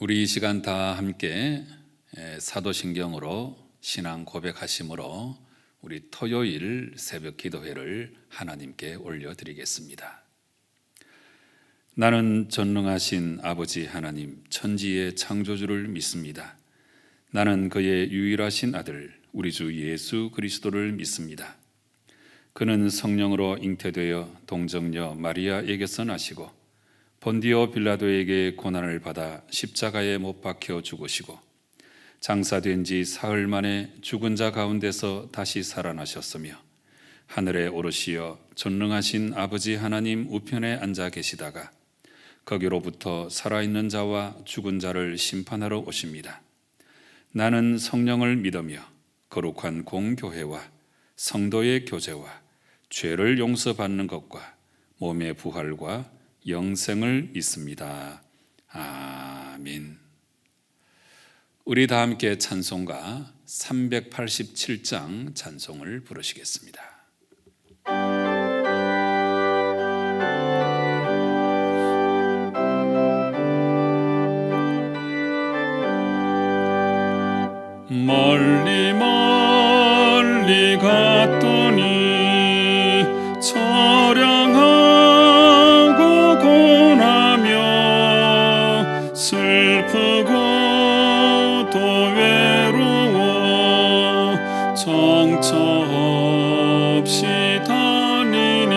우리 이 시간 다 함께 사도신경으로 신앙 고백하심으로 우리 토요일 새벽 기도회를 하나님께 올려드리겠습니다. 나는 전능하신 아버지 하나님 천지의 창조주를 믿습니다. 나는 그의 유일하신 아들 우리 주 예수 그리스도를 믿습니다. 그는 성령으로 잉태되어 동정녀 마리아에게서 나시고 본디오 빌라도에게 고난을 받아 십자가에 못 박혀 죽으시고 장사된 지 사흘 만에 죽은 자 가운데서 다시 살아나셨으며 하늘에 오르시어 전능하신 아버지 하나님 우편에 앉아 계시다가 거기로부터 살아있는 자와 죽은 자를 심판하러 오십니다. 나는 성령을 믿으며 거룩한 공교회와 성도의 교제와 죄를 용서받는 것과 몸의 부활과 영생을 믿습니다. 아멘. 우리 다 함께 찬송가 387장 찬송을 부르시겠습니다. 멀리 멀리 갔더니 처량하고 고나며 슬프고 또 외로워 정처 없이 다니니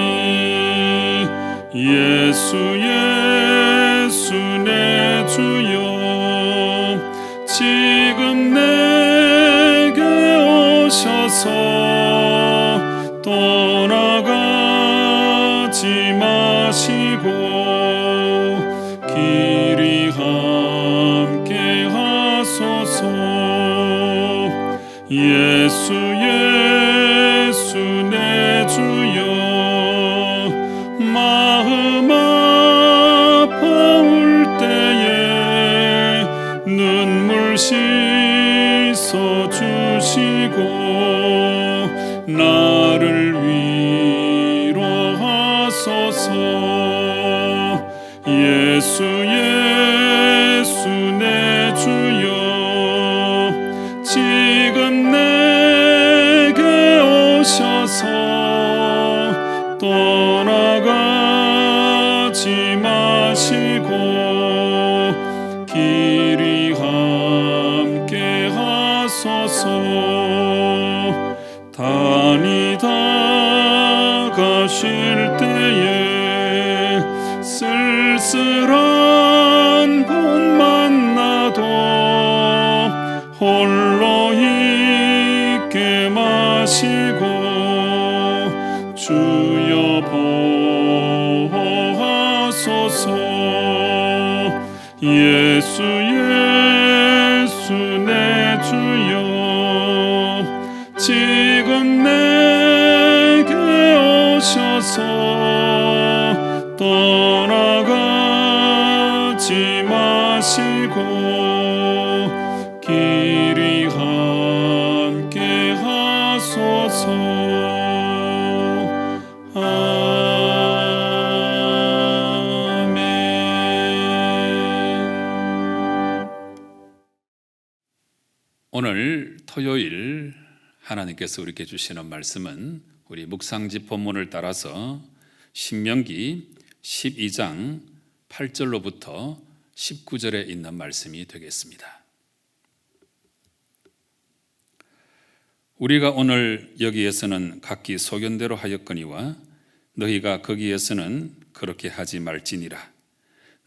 예수 예수 내 주여 지금 내게 오셔서 떠나가지 마시고 길이 함께 하소서. 예수 예수 내 주여 마음 아파올 때에 눈물 씻어 주시고 나를 위로하소서. 예수 예수 내 주여 지금 내게 오셔서 떠나가지 마시고 길이 함께 하소서. 다니다가 쉴 때에 쓸쓸한 곳만 나도 홀로 있게 마시고 주여 보호하소서. 예수 예수 내 주여 지금 내게 오셔서 떠나가지 마시고 길이 함께 하소서. 아멘. 오늘 토요일 하나님께서 우리에게 주시는 말씀은 우리 묵상집 본문을 따라서 신명기 12장 8절로부터 19절에 있는 말씀이 되겠습니다. 우리가 오늘 여기에서는 각기 소견대로 하였거니와 너희가 거기에서는 그렇게 하지 말지니라.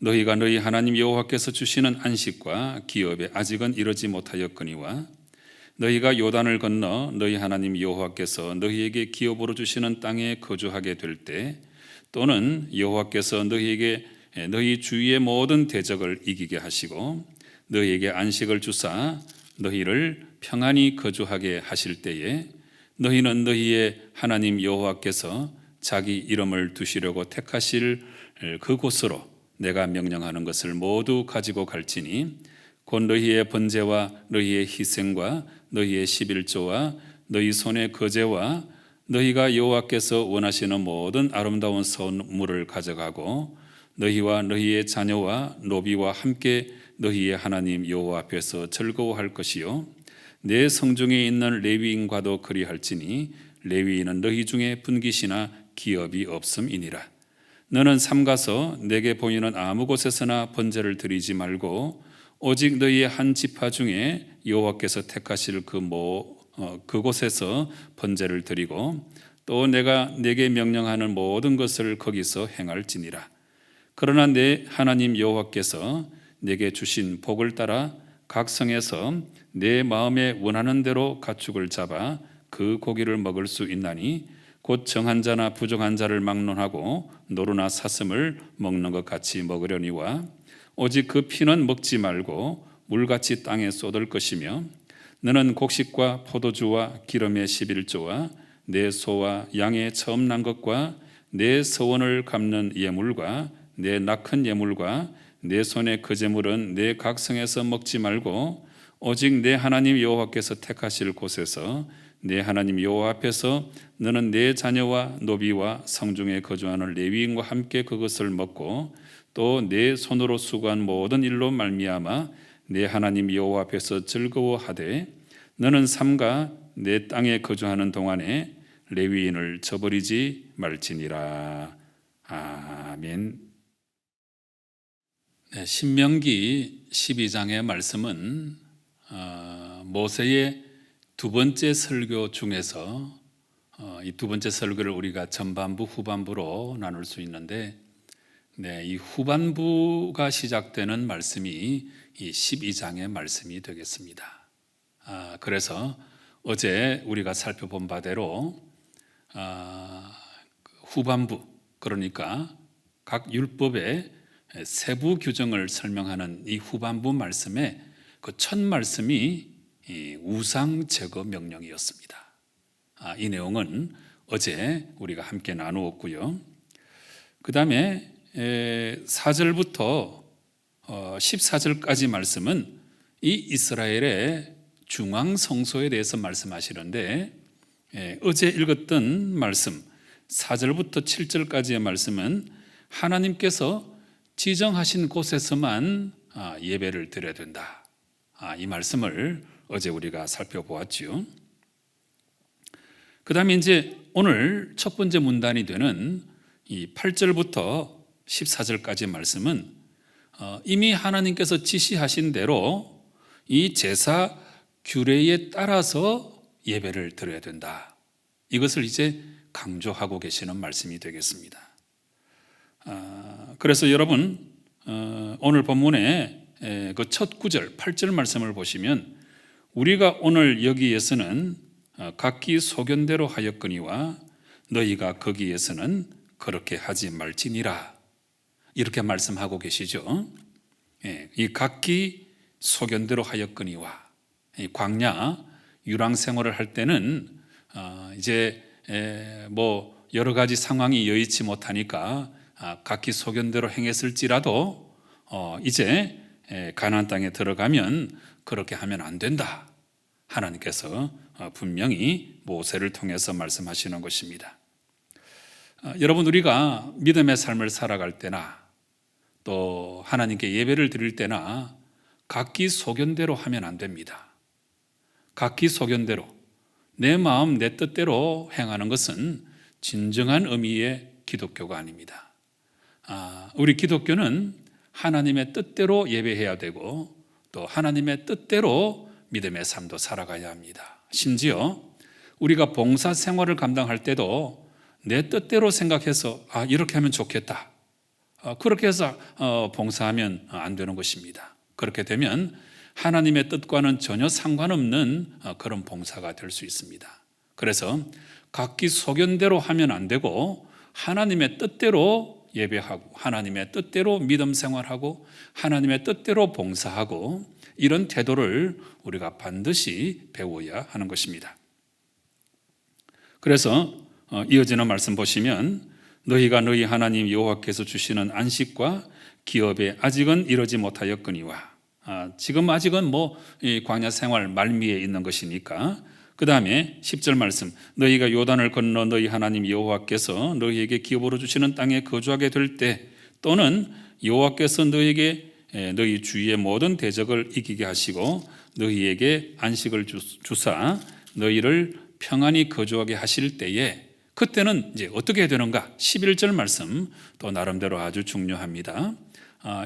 너희가 너희 하나님 여호와께서 주시는 안식과 기업에 아직은 이르지 못하였거니와 너희가 요단을 건너 너희 하나님 여호와께서 너희에게 기업으로 주시는 땅에 거주하게 될 때 또는 여호와께서 너희에게 너희 주위의 모든 대적을 이기게 하시고 너희에게 안식을 주사 너희를 평안히 거주하게 하실 때에 너희는 너희의 하나님 여호와께서 자기 이름을 두시려고 택하실 그곳으로 내가 명령하는 것을 모두 가지고 갈지니 곧 너희의 번제와 너희의 희생과 너희의 11조와 너희 손의 거제와 너희가 여호와께서 원하시는 모든 아름다운 선물을 가져가고 너희와 너희의 자녀와 노비와 함께 너희의 하나님 여호와 앞에서 즐거워할 것이요 내 성중에 있는 레위인과도 그리할지니 레위인은 너희 중에 분깃이나 기업이 없음이니라. 너는 삼가서 내게 보이는 아무 곳에서나 번제를 드리지 말고 오직 너희의 한 지파 중에 여호와께서 택하실 그곳에서 번제를 드리고 또 내가 내게 명령하는 모든 것을 거기서 행할지니라. 그러나 내 하나님 여호와께서 내게 주신 복을 따라 각 성에서 내 마음에 원하는 대로 가축을 잡아 그 고기를 먹을 수 있나니 곧 정한 자나 부정한 자를 막론하고 노루나 사슴을 먹는 것 같이 먹으려니와 오직 그 피는 먹지 말고 물같이 땅에 쏟을 것이며 너는 곡식과 포도주와 기름의 11조와 내 소와 양의 처음 난 것과 내 서원을 갚는 예물과 내 낙한 예물과 내 손의 그 제물은 내 각성에서 먹지 말고 오직 내 하나님 여호와께서 택하실 곳에서 내 하나님 여호와 앞에서 너는 내 자녀와 노비와 성중에 거주하는 레위인과 함께 그것을 먹고 또 내 손으로 수고한 모든 일로 말미암아 내 하나님 여호와 앞에서 즐거워하되 너는 삼가 내 땅에 거주하는 동안에 레위인을 저버리지 말지니라. 아멘. 신명기 12장의 말씀은 모세의 두 번째 설교 중에서 이 두 번째 설교를 우리가 전반부 후반부로 나눌 수 있는데 이 후반부가 시작되는 말씀이 이 12장의 말씀이 되겠습니다. 그래서 어제 우리가 살펴본 바대로 후반부, 그러니까 각 율법의 세부 규정을 설명하는 이 후반부 말씀의 그 첫 말씀이 이 우상 제거 명령이었습니다. 이 내용은 어제 우리가 함께 나누었고요. 그 다음에 4절부터 14절까지 말씀은 이 이스라엘의 중앙 성소에 대해서 말씀하시는데 어제 읽었던 말씀 4절부터 7절까지의 말씀은 하나님께서 지정하신 곳에서만 예배를 드려야 된다. 이 말씀을 어제 우리가 살펴보았죠. 그 다음에 이제 오늘 첫 번째 문단이 되는 이 8절부터 14절까지의 말씀은 이미 하나님께서 지시하신 대로 이 제사 규례에 따라서 예배를 드려야 된다. 이것을 이제 강조하고 계시는 말씀이 되겠습니다. 그래서 여러분 오늘 본문의 그 첫 구절 8절 말씀을 보시면 우리가 오늘 여기에서는 각기 소견대로 하였거니와 너희가 거기에서는 그렇게 하지 말지니라 이렇게 말씀하고 계시죠. 이 각기 소견대로 하였거니와 이 광야 유랑 생활을 할 때는 이제 뭐 여러 가지 상황이 여의치 못하니까 각기 소견대로 행했을지라도 이제 가나안 땅에 들어가면 그렇게 하면 안 된다. 하나님께서 분명히 모세를 통해서 말씀하시는 것입니다. 여러분 우리가 믿음의 삶을 살아갈 때나 또 하나님께 예배를 드릴 때나 각기 소견대로 하면 안 됩니다. 각기 소견대로 내 마음 내 뜻대로 행하는 것은 진정한 의미의 기독교가 아닙니다. 우리 기독교는 하나님의 뜻대로 예배해야 되고 또 하나님의 뜻대로 믿음의 삶도 살아가야 합니다. 심지어 우리가 봉사 생활을 감당할 때도 내 뜻대로 생각해서 이렇게 하면 좋겠다. 그렇게 해서 봉사하면 안 되는 것입니다. 그렇게 되면 하나님의 뜻과는 전혀 상관없는 그런 봉사가 될 수 있습니다. 그래서 각기 소견대로 하면 안 되고 하나님의 뜻대로 예배하고 하나님의 뜻대로 믿음 생활하고 하나님의 뜻대로 봉사하고 이런 태도를 우리가 반드시 배워야 하는 것입니다. 그래서 이어지는 말씀 보시면 너희가 너희 하나님 여호와께서 주시는 안식과 기업에 아직은 이르지 못하였거니와 지금 아직은 이 광야 생활 말미에 있는 것이니까 그 다음에 10절 말씀 너희가 요단을 건너 너희 하나님 여호와께서 너희에게 기업으로 주시는 땅에 거주하게 될 때 또는 여호와께서 너희에게 너희 주위의 모든 대적을 이기게 하시고 너희에게 안식을 주사 너희를 평안히 거주하게 하실 때에 그때는 이제 어떻게 해야 되는가? 11절 말씀 또 나름대로 아주 중요합니다.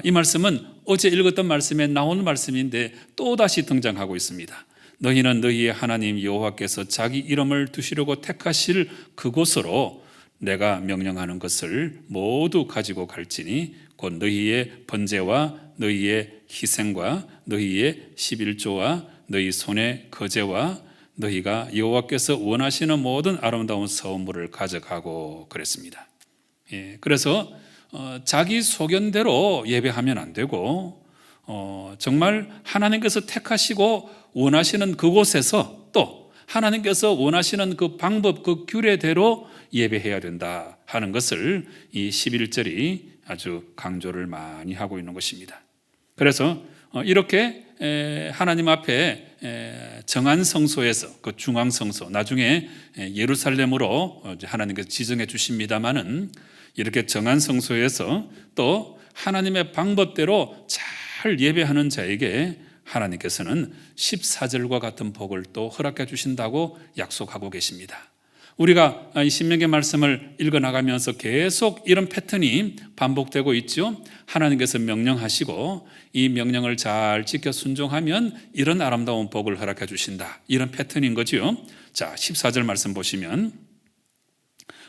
이 말씀은 어제 읽었던 말씀에 나오는 말씀인데 또다시 등장하고 있습니다. 너희는 너희의 하나님 여호와께서 자기 이름을 두시려고 택하실 그곳으로 내가 명령하는 것을 모두 가지고 갈지니 곧 너희의 번제와 너희의 희생과 너희의 11조와 너희 손의 거제와 너희가 여호와께서 원하시는 모든 아름다운 선물을 가져가고 그랬습니다. 그래서 자기 소견대로 예배하면 안 되고 정말 하나님께서 택하시고 원하시는 그곳에서 또 하나님께서 원하시는 그 방법, 그 규례대로 예배해야 된다 하는 것을 이 11절이 아주 강조를 많이 하고 있는 것입니다. 그래서 이렇게 하나님 앞에 정한 성소에서 그 중앙 성소, 나중에 예루살렘으로 하나님께서 지정해 주십니다마는 이렇게 정한 성소에서 또 하나님의 방법대로 잘 예배하는 자에게 하나님께서는 14절과 같은 복을 또 허락해 주신다고 약속하고 계십니다. 우리가 이 신명기 말씀을 읽어나가면서 계속 이런 패턴이 반복되고 있죠. 하나님께서 명령하시고 이 명령을 잘 지켜 순종하면 이런 아름다운 복을 허락해 주신다. 이런 패턴인 거죠. 자, 14절 말씀 보시면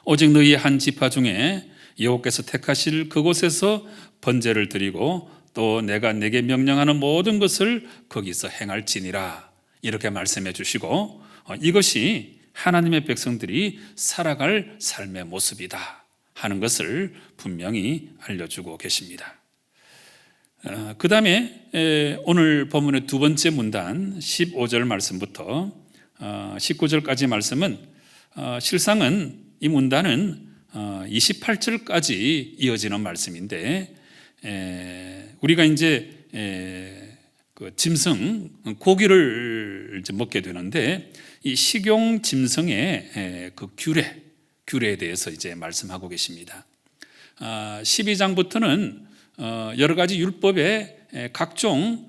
오직 너희의 한 지파 중에 여호와께서 택하실 그곳에서 번제를 드리고 또 내가 내게 명령하는 모든 것을 거기서 행할지니라. 이렇게 말씀해 주시고 이것이 하나님의 백성들이 살아갈 삶의 모습이다 하는 것을 분명히 알려주고 계십니다. 그 다음에 오늘 본문의 두 번째 문단 15절 말씀부터 19절까지 말씀은 실상은 이 문단은 28절까지 이어지는 말씀인데 우리가 이제 그 짐승 고기를 이제 먹게 되는데 이 식용 짐승의 그 규례에 대해서 이제 말씀하고 계십니다. 12장부터는 여러 가지 율법의 각종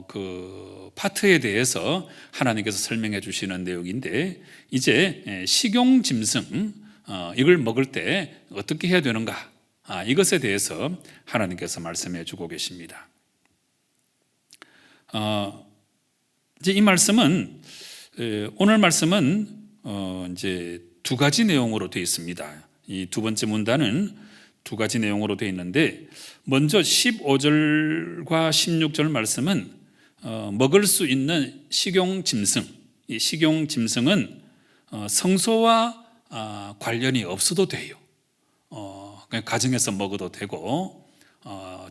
그 파트에 대해서 하나님께서 설명해 주시는 내용인데 이제 식용 짐승 이걸 먹을 때 어떻게 해야 되는가? 이것에 대해서 하나님께서 말씀해 주고 계십니다. 이제 이 말씀은 오늘 말씀은 이제 두 가지 내용으로 되어 있습니다. 이 두 번째 문단은 두 가지 내용으로 되어 있는데 먼저 15절과 16절 말씀은 먹을 수 있는 식용 짐승. 이 식용 짐승은 성소와 관련이 없어도 돼요. 그냥 가정에서 먹어도 되고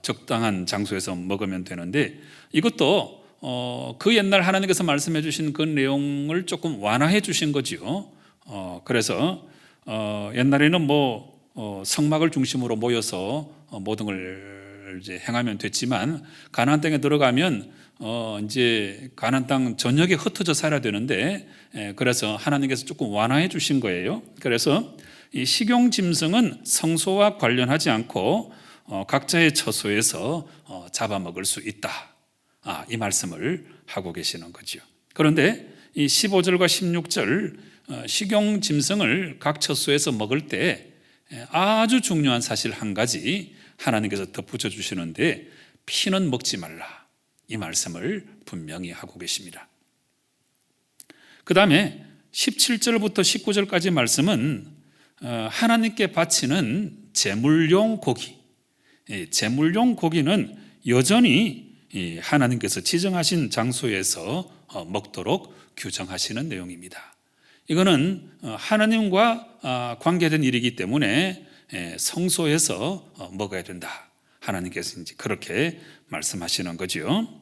적당한 장소에서 먹으면 되는데 이것도 그 옛날 하나님께서 말씀해 주신 그 내용을 조금 완화해 주신 거지요. 그래서 옛날에는 성막을 중심으로 모여서 모든 걸 이제 행하면 됐지만 가나안 땅에 들어가면 이제 가나안 땅 전역에 흩어져 살아야 되는데 그래서 하나님께서 조금 완화해 주신 거예요. 그래서 이 식용 짐승은 성소와 관련하지 않고 각자의 처소에서 잡아먹을 수 있다. 이 말씀을 하고 계시는 거죠. 그런데 이 15절과 16절 식용 짐승을 각 처소에서 먹을 때 아주 중요한 사실 한 가지 하나님께서 덧붙여 주시는데 피는 먹지 말라. 이 말씀을 분명히 하고 계십니다. 그 다음에 17절부터 19절까지 말씀은 하나님께 바치는 제물용 고기, 제물용 고기는 여전히 하나님께서 지정하신 장소에서 먹도록 규정하시는 내용입니다. 이거는 하나님과 관계된 일이기 때문에 성소에서 먹어야 된다. 하나님께서 이제 그렇게 말씀하시는 거죠.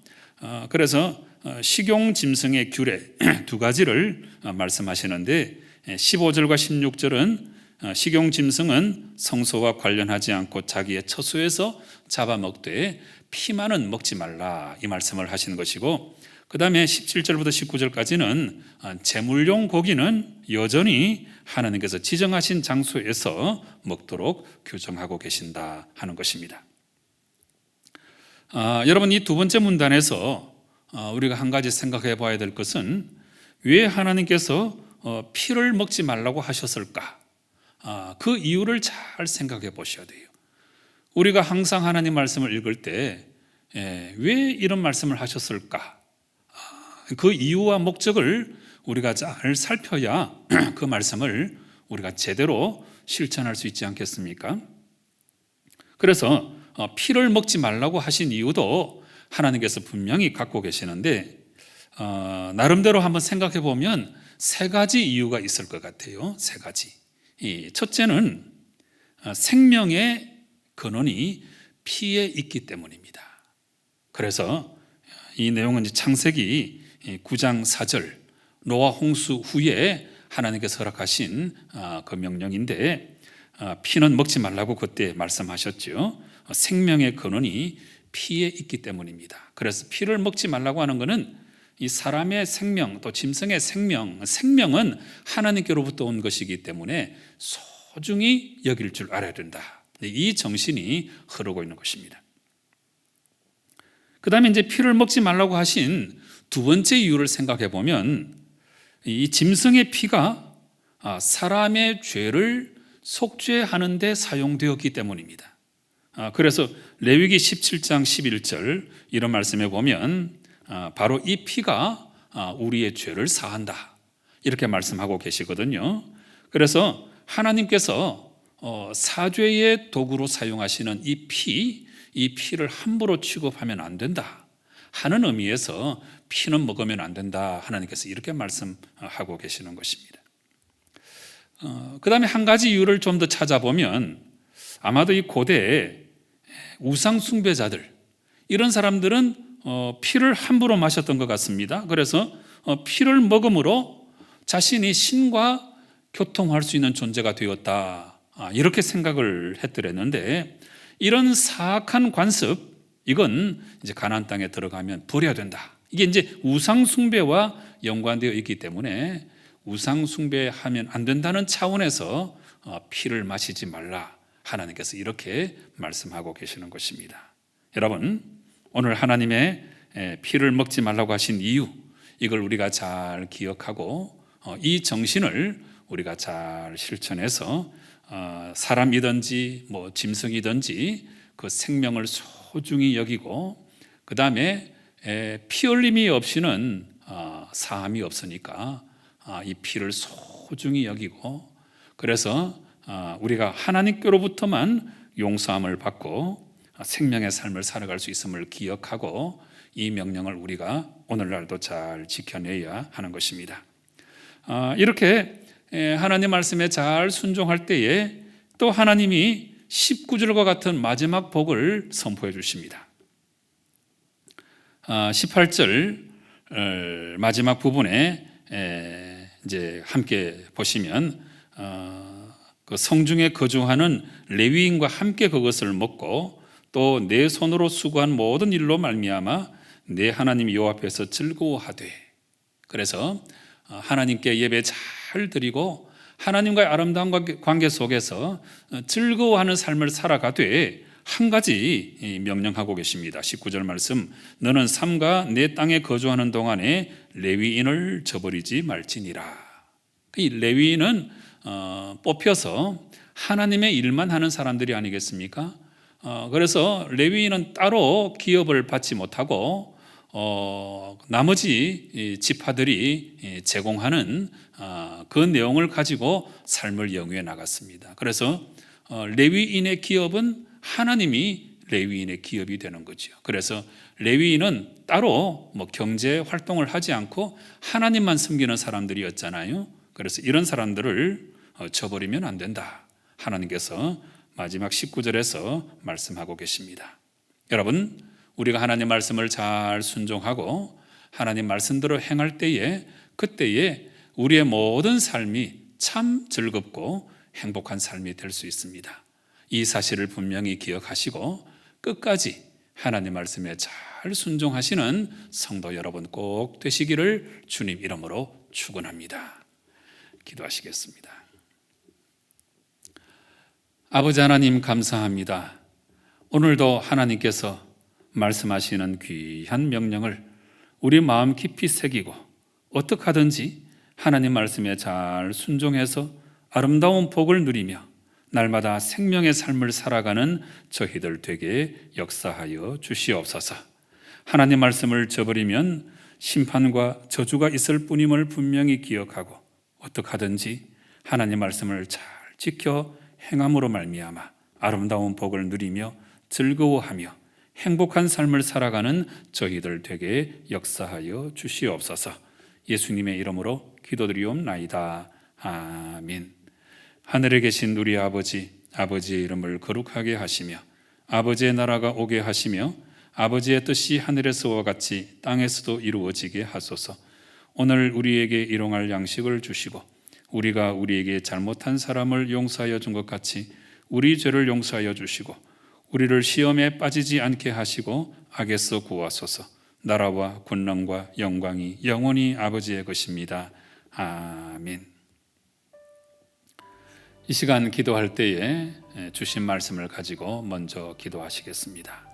그래서 식용 짐승의 규례 두 가지를 말씀하시는데 15절과 16절은 식용 짐승은 성소와 관련하지 않고 자기의 처소에서 잡아먹되 피만은 먹지 말라 이 말씀을 하시는 것이고 그 다음에 17절부터 19절까지는 제물용 고기는 여전히 하나님께서 지정하신 장소에서 먹도록 규정하고 계신다 하는 것입니다. 여러분, 이 두 번째 문단에서 우리가 한 가지 생각해 봐야 될 것은 왜 하나님께서 피를 먹지 말라고 하셨을까? 그 이유를 잘 생각해 보셔야 돼요. 우리가 항상 하나님 말씀을 읽을 때 왜 이런 말씀을 하셨을까? 그 이유와 목적을 우리가 잘 살펴야 그 말씀을 우리가 제대로 실천할 수 있지 않겠습니까? 그래서 피를 먹지 말라고 하신 이유도 하나님께서 분명히 갖고 계시는데 나름대로 한번 생각해 보면 세 가지 이유가 있을 것 같아요. 세 가지. 첫째는 생명의 근원이 피에 있기 때문입니다. 그래서 이 내용은 창세기 9장 4절 노아 홍수 후에 하나님께서 허락하신 그 명령인데 피는 먹지 말라고 그때 말씀하셨죠. 생명의 근원이 피에 있기 때문입니다. 그래서 피를 먹지 말라고 하는 것은 이 사람의 생명 또 짐승의 생명은 하나님께로부터 온 것이기 때문에 소중히 여길 줄 알아야 된다. 이 정신이 흐르고 있는 것입니다. 그 다음에 이제 피를 먹지 말라고 하신 두 번째 이유를 생각해 보면 이 짐승의 피가 사람의 죄를 속죄하는 데 사용되었기 때문입니다. 그래서 레위기 17장 11절 이런 말씀에 보면 바로 이 피가 우리의 죄를 사한다 이렇게 말씀하고 계시거든요. 그래서 하나님께서 사죄의 도구로 사용하시는 이 피를 함부로 취급하면 안 된다 하는 의미에서 피는 먹으면 안 된다 하나님께서 이렇게 말씀하고 계시는 것입니다. 그 다음에 한 가지 이유를 좀 더 찾아보면 아마도 이 고대에 우상 숭배자들 이런 사람들은 피를 함부로 마셨던 것 같습니다. 그래서 피를 먹음으로 자신이 신과 교통할 수 있는 존재가 되었다 이렇게 생각을 했더랬는데 이런 사악한 관습 이건 이제 가나안 땅에 들어가면 버려야 된다. 이게 이제 우상 숭배와 연관되어 있기 때문에 우상 숭배하면 안 된다는 차원에서 피를 마시지 말라 하나님께서 이렇게 말씀하고 계시는 것입니다. 여러분, 오늘 하나님의 피를 먹지 말라고 하신 이유 이걸 우리가 잘 기억하고 이 정신을 우리가 잘 실천해서 사람이든지 뭐 짐승이든지 그 생명을 소중히 여기고 그 다음에 피 흘림이 없이는 사함이 없으니까 이 피를 소중히 여기고 그래서 우리가 하나님께로부터만 용서함을 받고 생명의 삶을 살아갈 수 있음을 기억하고 이 명령을 우리가 오늘날도 잘 지켜내야 하는 것입니다. 이렇게 하나님 말씀에 잘 순종할 때에 또 하나님이 19절과 같은 마지막 복을 선포해 주십니다. 18절 마지막 부분에 이제 함께 보시면 그 성중에 거주하는 레위인과 함께 그것을 먹고 또 내 손으로 수고한 모든 일로 말미암아 내 하나님 여호와 앞에서 즐거워하되 그래서 하나님께 예배 잘 드리고 하나님과의 아름다운 관계 속에서 즐거워하는 삶을 살아가되 한 가지 명령하고 계십니다. 19절 말씀 너는 삼가 내 땅에 거주하는 동안에 레위인을 저버리지 말지니라. 이 레위인은 뽑혀서 하나님의 일만 하는 사람들이 아니겠습니까? 그래서 레위인은 따로 기업을 받지 못하고 나머지 지파들이 제공하는 그 내용을 가지고 삶을 영위해 나갔습니다. 그래서 레위인의 기업은 하나님이 레위인의 기업이 되는 거죠. 그래서 레위인은 따로 뭐 경제 활동을 하지 않고 하나님만 섬기는 사람들이었잖아요. 그래서 이런 사람들을 저버리면 안 된다. 하나님께서 마지막 19절에서 말씀하고 계십니다. 여러분, 우리가 하나님 말씀을 잘 순종하고 하나님 말씀대로 행할 때에 그때에 우리의 모든 삶이 참 즐겁고 행복한 삶이 될 수 있습니다. 이 사실을 분명히 기억하시고 끝까지 하나님 말씀에 잘 순종하시는 성도 여러분 꼭 되시기를 주님 이름으로 축원합니다. 기도하시겠습니다. 아버지 하나님 감사합니다. 오늘도 하나님께서 말씀하시는 귀한 명령을 우리 마음 깊이 새기고 어떻게 하든지 하나님 말씀에 잘 순종해서 아름다운 복을 누리며 날마다 생명의 삶을 살아가는 저희들 되게 역사하여 주시옵소서. 하나님 말씀을 저버리면 심판과 저주가 있을 뿐임을 분명히 기억하고 어떻게 하든지 하나님 말씀을 잘 지켜 행함으로 말미암아 아름다운 복을 누리며 즐거워하며 행복한 삶을 살아가는 저희들 되게 역사하여 주시옵소서. 예수님의 이름으로 기도드리옵나이다. 아멘. 하늘에 계신 우리 아버지의 이름을 거룩하게 하시며 아버지의 나라가 오게 하시며 아버지의 뜻이 하늘에서와 같이 땅에서도 이루어지게 하소서. 오늘 우리에게 일용할 양식을 주시고 우리가 우리에게 잘못한 사람을 용서하여 준 것 같이 우리 죄를 용서하여 주시고 우리를 시험에 빠지지 않게 하시고 악에서 구하소서. 나라와 권능과 영광이 영원히 아버지의 것입니다. 아멘. 이 시간 기도할 때에 주신 말씀을 가지고 먼저 기도하시겠습니다.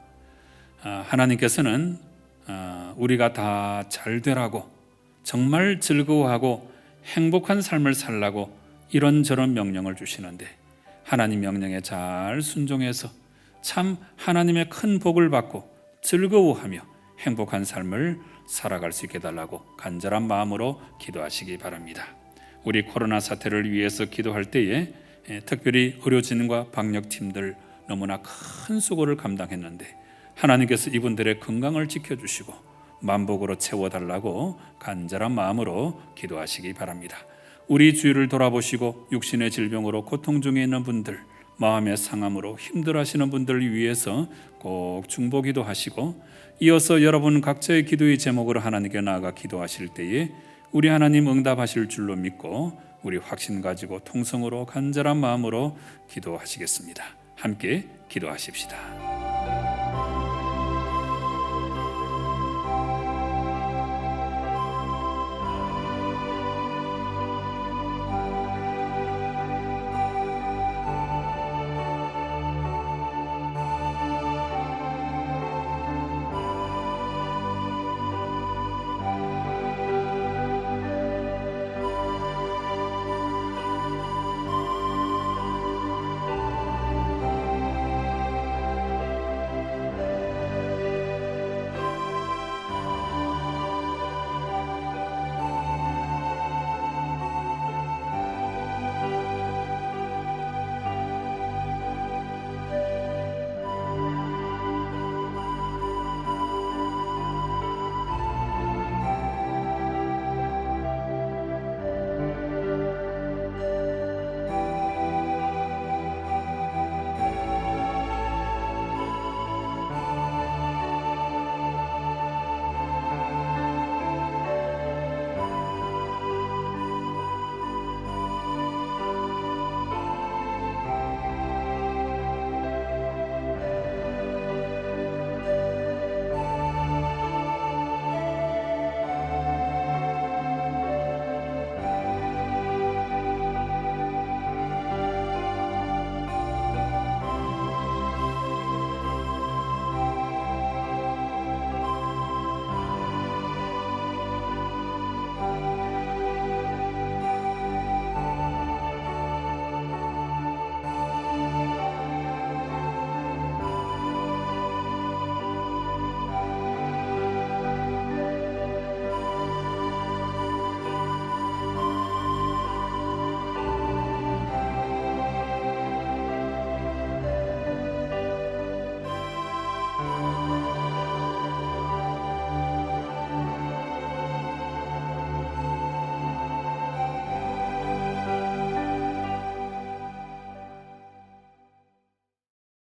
하나님께서는 우리가 다 잘 되라고 정말 즐거워하고 행복한 삶을 살라고 이런저런 명령을 주시는데 하나님 명령에 잘 순종해서 참 하나님의 큰 복을 받고 즐거워하며 행복한 삶을 살아갈 수 있게 달라고 간절한 마음으로 기도하시기 바랍니다. 우리 코로나 사태를 위해서 기도할 때에 특별히 의료진과 방역팀들 너무나 큰 수고를 감당했는데 하나님께서 이분들의 건강을 지켜주시고 만복으로 채워달라고 간절한 마음으로 기도하시기 바랍니다. 우리 주위를 돌아보시고 육신의 질병으로 고통 중에 있는 분들, 마음의 상함으로 힘들어하시는 분들을 위해서 꼭 중보기도 하시고 이어서 여러분 각자의 기도의 제목으로 하나님께 나아가 기도하실 때에 우리 하나님 응답하실 줄로 믿고 우리 확신 가지고 통성으로 간절한 마음으로 기도하시겠습니다. 함께 기도하십시다.